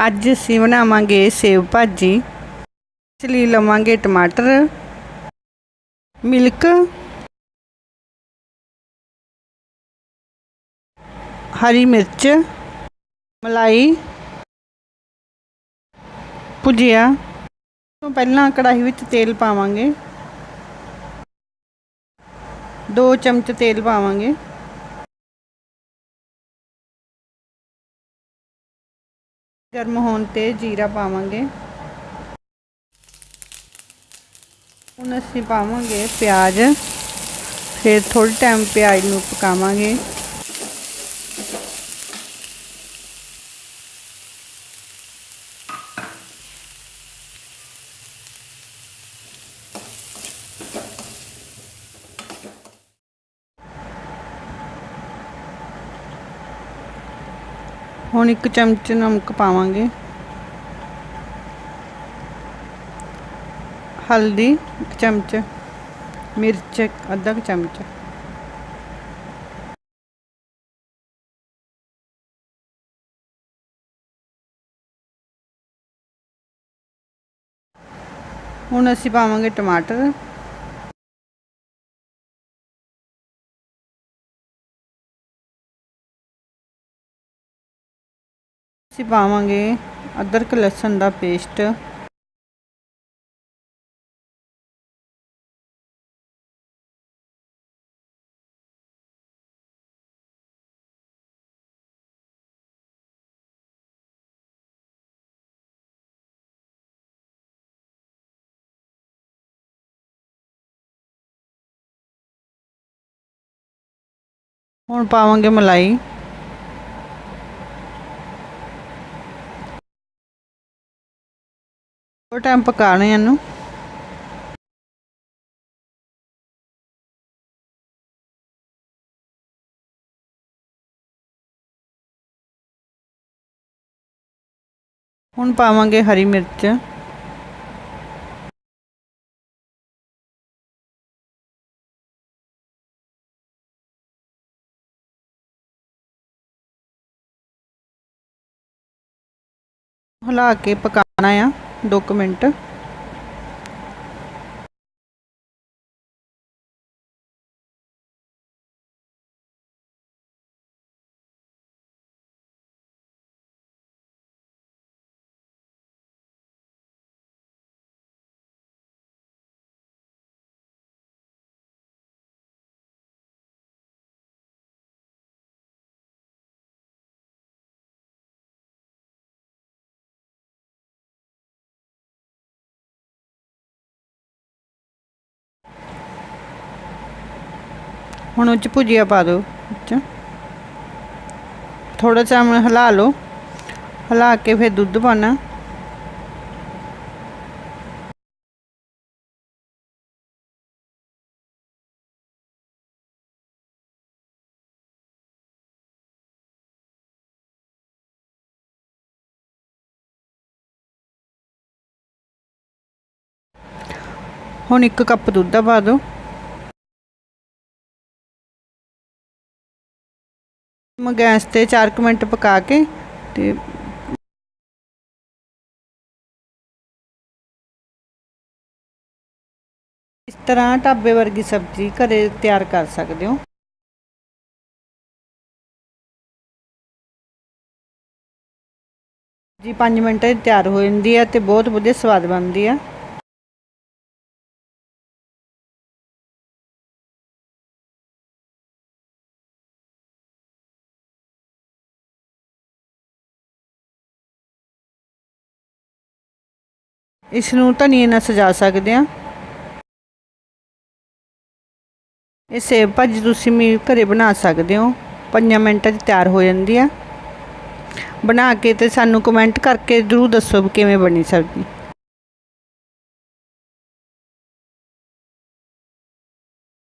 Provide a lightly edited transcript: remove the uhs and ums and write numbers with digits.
ਅੱਜ ਅਸੀਂ ਬਣਾਵਾਂਗੇ ਸੇਵ ਭਾਜੀ। ਇਸ ਲਈ ਲਵਾਂਗੇ ਟਮਾਟਰ, ਮਿਲਕ, हरी मिर्च, मलाई, भुजिया। तो पहला कढ़ाई विच तेल पावांगे, 2 चमच तेल पावांगे। गर्म होने ते जीरा पावांगे। हुण असीं पावांगे प्याज, फिर थोड़े टाइम प्याज नूं पकावांगे। हुण 1 चमच नमक पावांगे, हल्दी 1 चमच, मिर्च अद्धा चमच। हुण असीं पावांगे टमाटर, असीं पावांगे अदरक लहसुन दा पेस्ट, हुण पावांगे मलाई, थोड़ा टाइम पकाना है इनू। हुण पावांगे हरी मिर्च, हिला के पकाना है 2 मिनट। हुण उच भुजिया पा दो, थोड़ा सा हिला लो, हिला के फिर दूध पाना। हुण 1 कप दूध पा दो। गैस ते 4 मिनट पका के ते इस तरह ढाबे वर्गी सब्जी घरे तैयार कर सकते हो। जी 5 मिनट तैयार हो जाती है तो बहुत वधिया स्वाद बनती है। इसनूं धनिए नाल सजा सकते हैं। ये सेव भाजी तुसीं घरे बना सकते हो, 5 मिनट तैयार हो जाती है। बना के तो सानू कमेंट करके जरूर दसो किवें बनी सब्जी।